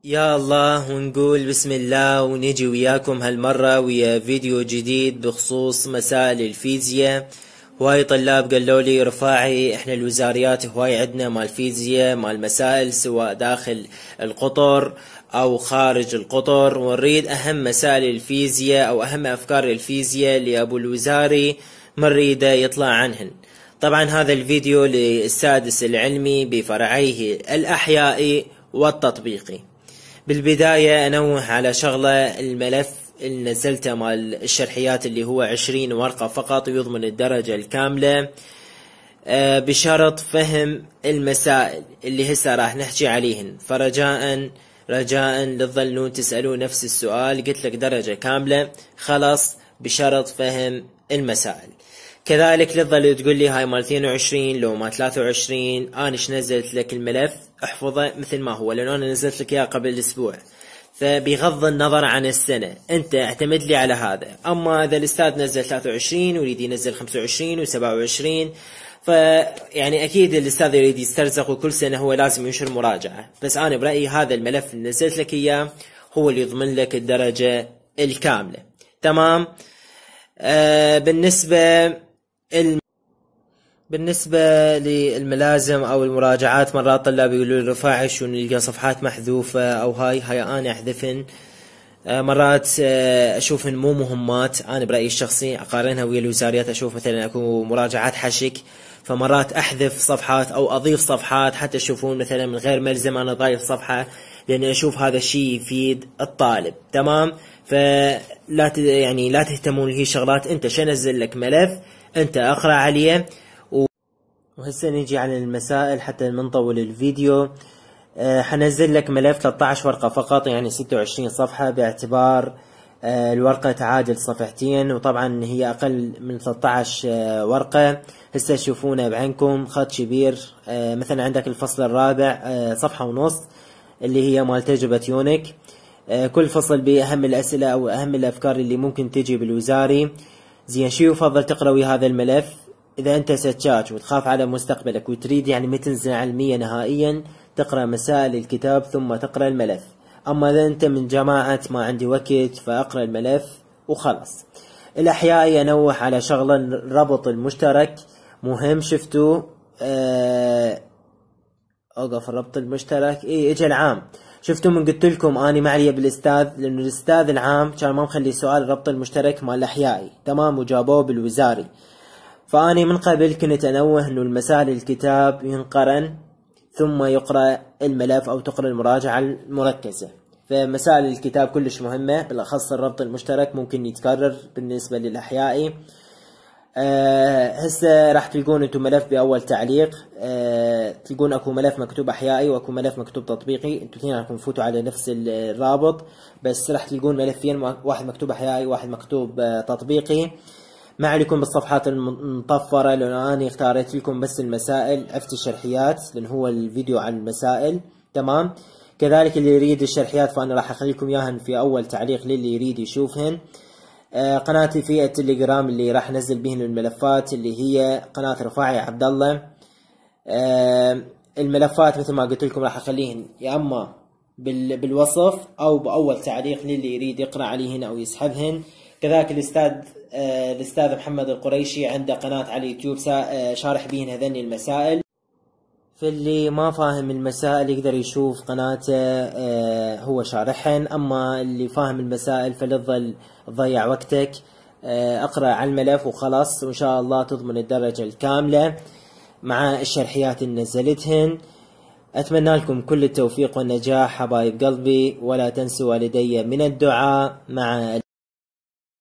يا الله ونقول بسم الله ونجي وياكم هالمرة ويا فيديو جديد بخصوص مسائل الفيزياء. هواي طلاب قالوا لي رفاعي احنا الوزاريات هواي عندنا مال فيزياء مال مسائل سواء داخل القطر او خارج القطر، ونريد اهم مسائل الفيزياء او اهم افكار الفيزياء اللي ابو الوزاري مريده يطلع عنهن. طبعا هذا الفيديو للسادس العلمي بفرعيه الاحيائي والتطبيقي. بالبداية أنوه على شغلة، الملف اللي نزلته مال الشرحيات اللي هو 20 ورقة فقط ويضمن الدرجة الكاملة، بشرط فهم المسائل اللي هسه راح نحكي عليهن. فرجاء لتظلون تسألون نفس السؤال، قلت لك درجة كاملة خلاص بشرط فهم المسائل. كذلك لتظل تقول لي هاي مال 22 لو ما 23، انا ايش نزلت لك الملف احفظه مثل ما هو، لانه انا نزلت لك اياه قبل اسبوع، فبغض النظر عن السنة انت اعتمد لي على هذا. اما اذا الاستاذ نزل 23 ويريد ينزل 25 و27، فيعني اكيد الاستاذ يريد يسترزق وكل سنة هو لازم ينشر مراجعة، بس انا برأيي هذا الملف اللي نزلت لك اياه هو اللي يضمن لك الدرجة الكاملة. تمام. بالنسبة للملازم أو المراجعات، مرات طلاب يقولوا لي رفاعي شو نلقى صفحات محذوفة أو هاي أنا أحذفن. مرات أشوفن مو مهمات، أنا برأيي الشخصي أقارنها ويا الوزاريات، أشوف مثلا أكو مراجعات حشك، فمرات أحذف صفحات أو أضيف صفحات حتى تشوفون مثلا من غير ملزم أنا ضايف صفحة، لأن أشوف هذا الشيء يفيد الطالب. تمام. فلا يعني لا تهتمون لهي شغلات، أنت شنزل لك ملف أنت أقرأ عليه. وهسه نجي على المسائل حتى من نطول الفيديو. حنزل لك ملف 13 ورقة فقط، يعني 26 صفحة، باعتبار الورقة تعادل صفحتين، وطبعا هي أقل من 13 ورقة. هسه تشوفونه بعينكم خط كبير. مثلا عندك الفصل الرابع صفحة ونص اللي هي مال تجربة يونيك، كل فصل بأهم الأسئلة أو أهم الأفكار اللي ممكن تجي بالوزاري. زين، شو يفضل تقرأوي هذا الملف إذا أنت سجاج وتخاف على مستقبلك وتريد يعني ما تنزل علمية نهائيا، تقرأ مسائل الكتاب ثم تقرأ الملف. أما إذا أنت من جماعة ما عندي وقت فأقرأ الملف وخلص. الأحيائي أنوه على شغلة، الربط المشترك مهم. شفتوا أوقف الربط المشترك، إجا العام. شفتوا من قلت لكم أنا معلي بالأستاذ، لأنه الأستاذ العام كان ما مخلي سؤال الربط المشترك مال الأحيائي. تمام. وجابوه بالوزاري. فأني من قبل كنت أنوه أنه المسائل الكتاب ينقرن ثم يقرأ الملف أو تقرأ المراجعة المركزة. فمسائل الكتاب كلش مهمة، بالأخص الربط المشترك ممكن يتكرر بالنسبة للأحيائي. هسه راح تلقون انتم ملف بأول تعليق، تلقون اكو ملف مكتوب أحيائي واكو ملف مكتوب تطبيقي. انتم اثنين راح تفوتوا على نفس الرابط، بس راح تلقون ملفين، واحد مكتوب أحيائي وواحد مكتوب تطبيقي. ما عليكم بالصفحات المطفرة، لأنه أنا اختاريت لكم بس المسائل، عفت الشرحيات لأن هو الفيديو عن المسائل. تمام. كذلك اللي يريد الشرحيات فأنا راح أخليكم إياهن في أول تعليق للي يريد يشوفهن. قناتي في التليجرام اللي راح نزل بهن الملفات، اللي هي قناة رفاعي عبد الله. الملفات مثل ما قلت لكم راح أخليهن يا أما بالوصف أو بأول تعليق للي يريد يقرأ عليهن أو يسحبهن. كذلك الأستاذ محمد القريشي عنده قناة على اليوتيوب شارح بيهن هذني المسائل، فاللي ما فاهم المسائل يقدر يشوف قناته هو شارحهن. أما اللي فاهم المسائل فلتظل تضيع وقتك، اقرأ على الملف وخلاص، وإن شاء الله تضمن الدرجة الكاملة مع الشرحيات اللي نزلتهن. أتمنى لكم كل التوفيق والنجاح حبايب قلبي، ولا تنسوا والدي من الدعاء. مع